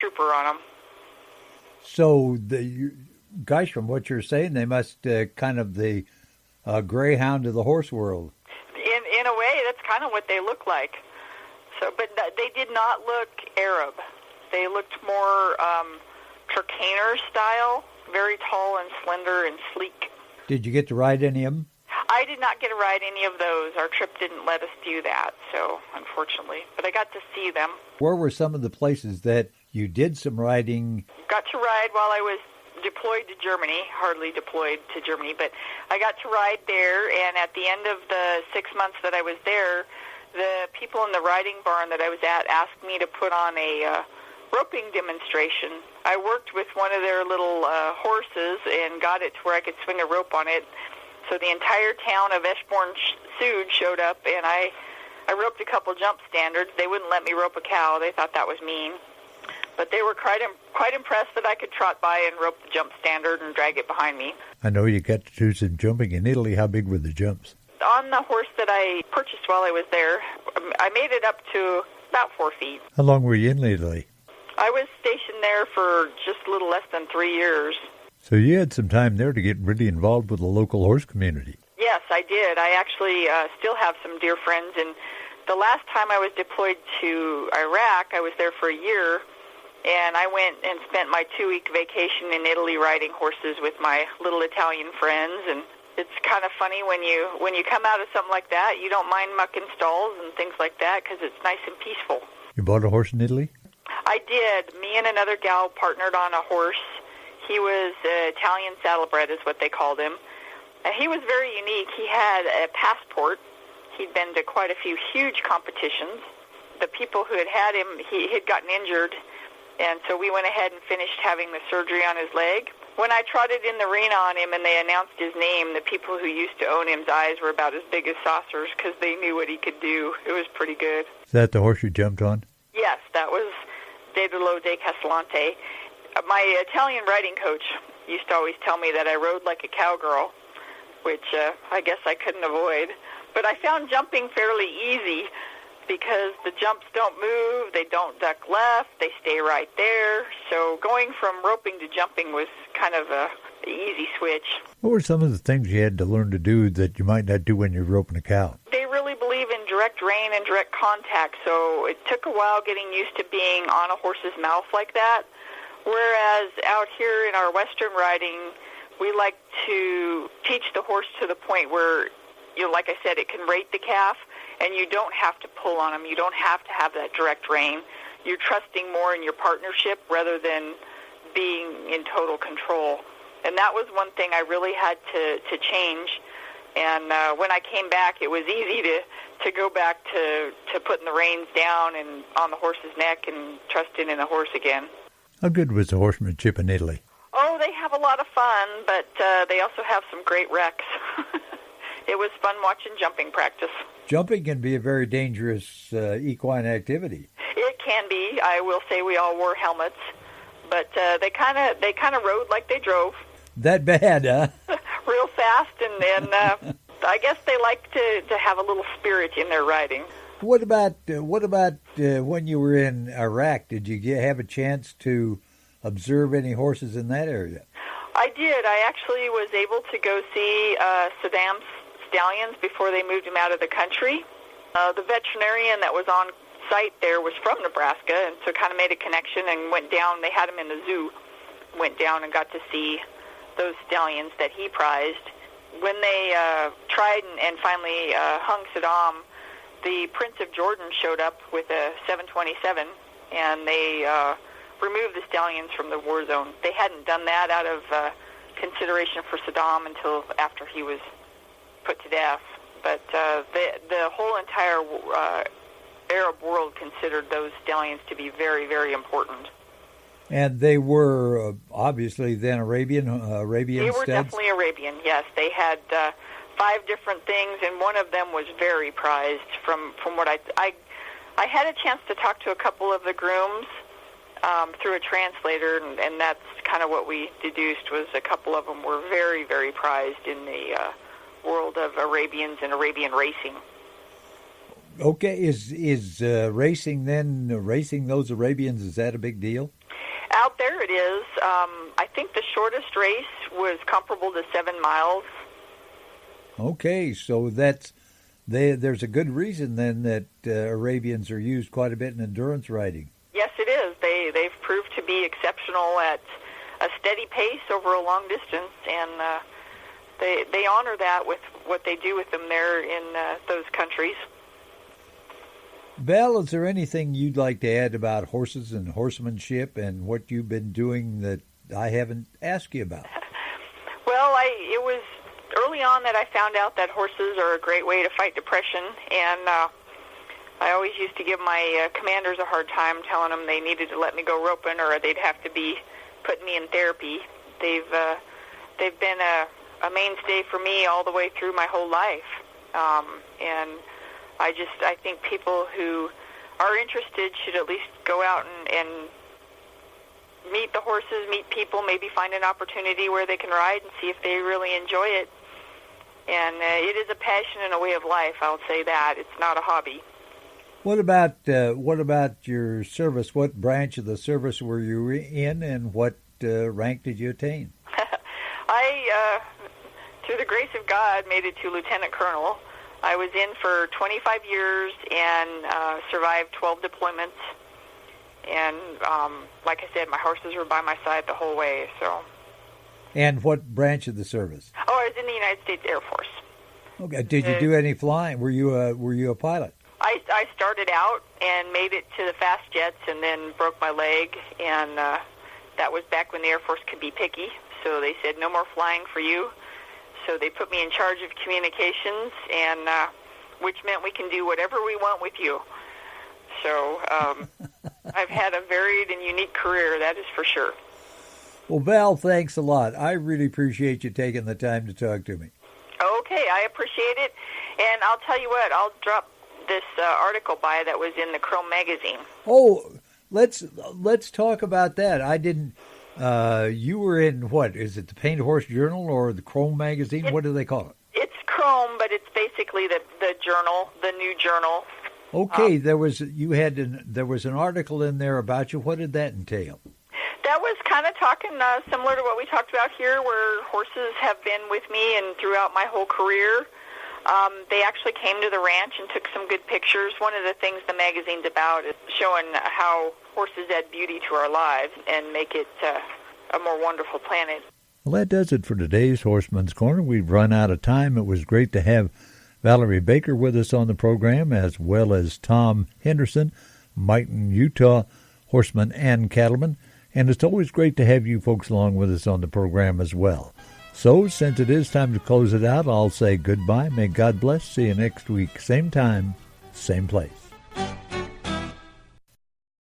trooper on them. So, gosh, from what you're saying, they must kind of the greyhound of the horse world. In a way, that's kind of what they look like. So, but they did not look Arab. They looked more Trakehner style, very tall and slender and sleek. Did you get to ride any of them? I did not get to ride any of those. Our trip didn't let us do that, so unfortunately. But I got to see them. Where were some of the places that you did some riding? Got to ride while I was deployed to Germany, hardly deployed to Germany, but I got to ride there, and at the end of the 6 months that I was there, the people in the riding barn that I was at asked me to put on a roping demonstration. I worked with one of their little horses and got it to where I could swing a rope on it. So the entire town of Eschborn-Sude showed up, and I roped a couple jump standards. They wouldn't let me rope a cow. They thought that was mean. But they were quite impressed that I could trot by and rope the jump standard and drag it behind me. I know you got to do some jumping in Italy. How big were the jumps? On the horse that I purchased while I was there, I made it up to about 4 feet. How long were you in Italy? I was stationed there for just a little less than 3 years. So you had some time there to get really involved with the local horse community. Yes, I did. I actually still have some dear friends. And the last time I was deployed to Iraq, I was there for a year. And I went and spent my 2-week vacation in Italy riding horses with my little Italian friends. And it's kind of funny when you come out of something like that, you don't mind mucking stalls and things like that because it's nice and peaceful. You bought a horse in Italy? I did. Me and another gal partnered on a horse. He was Italian saddlebred is what they called him. And he was very unique. He had a passport. He'd been to quite a few huge competitions. The people who had him, he had gotten injured. And so we went ahead and finished having the surgery on his leg. When I trotted in the arena on him and they announced his name, the people who used to own him's eyes were about as big as saucers because they knew what he could do. It was pretty good. Is that the horse you jumped on? Yes, that was Dedolo de Castellante. My Italian riding coach used to always tell me that I rode like a cowgirl, which I guess I couldn't avoid. But I found jumping fairly easy because the jumps don't move, they don't duck left, they stay right there. So going from roping to jumping was kind of an easy switch. What were some of the things you had to learn to do that you might not do when you're roping a cow? They really believe in direct rein and direct contact, so it took a while getting used to being on a horse's mouth like that. Whereas out here in our Western riding, we like to teach the horse to the point where, like I said, it can rate the calf, and you don't have to pull on them. You don't have to have that direct rein. You're trusting more in your partnership rather than being in total control. And that was one thing I really had to change. And when I came back, it was easy to go back to putting the reins down and on the horse's neck and trusting in the horse again. How good was the horsemanship in Italy? Oh, they have a lot of fun, but they also have some great wrecks. It was fun watching jumping practice. Jumping can be a very dangerous equine activity. It can be. I will say we all wore helmets, but they kind of rode like they drove. That bad, huh? Real fast, and I guess they like to have a little spirit in their riding. What about when you were in Iraq? Did you have a chance to observe any horses in that area? I did. I actually was able to go see Saddam's stallions before they moved him out of the country. The veterinarian that was on site there was from Nebraska, and so kind of made a connection and went down. They had him in the zoo. Went down and got to see those stallions that he prized. When they tried and finally hung Saddam, the Prince of Jordan showed up with a 727, and they removed the stallions from the war zone. They hadn't done that out of consideration for Saddam until after he was put to death. But the whole entire Arab world considered those stallions to be very, very important. And they were obviously then Arabian They were studs? definitely Arabian, yes. They had 5 different things, and one of them was very prized. From what I had a chance to talk to a couple of the grooms through a translator, and that's kind of what we deduced was a couple of them were very, very prized in the world of Arabians and Arabian racing. Okay, is racing then, racing those Arabians, is that a big deal? Out there it is. I think the shortest race was comparable to 7 miles. Okay, so there's a good reason then that Arabians are used quite a bit in endurance riding. Yes, it is. They've proved to be exceptional at a steady pace over a long distance, and they honor that with what they do with them there in those countries. Val, is there anything you'd like to add about horses and horsemanship and what you've been doing that I haven't asked you about? Well, it was early on that I found out that horses are a great way to fight depression, and I always used to give my commanders a hard time, telling them they needed to let me go roping or they'd have to be putting me in therapy. They've been a mainstay for me all the way through my whole life, and I think people who are interested should at least go out and meet the horses, meet people, maybe find an opportunity where they can ride and see if they really enjoy it. And it is a passion and a way of life, I'll say that. It's not a hobby. What about your service? What branch of the service were you in, and what rank did you attain? I, through the grace of God, made it to Lieutenant Colonel. I was in for 25 years and survived 12 deployments. And like I said, my horses were by my side the whole way. So. And what branch of the service? Oh, I was in the United States Air Force. Okay. Did you do any flying? Were you a pilot? I started out and made it to the fast jets, and then broke my leg. And that was back when the Air Force could be picky. So they said no more flying for you. So they put me in charge of communications, and which meant we can do whatever we want with you. So I've had a varied and unique career, that is for sure. Well, Val, thanks a lot. I really appreciate you taking the time to talk to me. Okay, I appreciate it. And I'll tell you what, I'll drop this article by that was in the Chrome magazine. Oh, let's talk about that. I didn't... you were in, what, is it the Painted Horse Journal or the Chrome magazine? What do they call it? It's Chrome, but it's basically the journal, the new journal. Okay, there was an article in there about you. What did that entail? That was kind of talking similar to what we talked about here, where horses have been with me and throughout my whole career. They actually came to the ranch and took some good pictures. One of the things the magazine's about is showing how horses add beauty to our lives and make it a more wonderful planet. Well, that does it for today's Horseman's Corner. We've run out of time. It was great to have Valerie Baker with us on the program, as well as Tom Henderson, Mighton, Utah horseman and cattleman. And it's always great to have you folks along with us on the program as well. So, since it is time to close it out, I'll say goodbye. May God bless. See you next week. Same time, same place.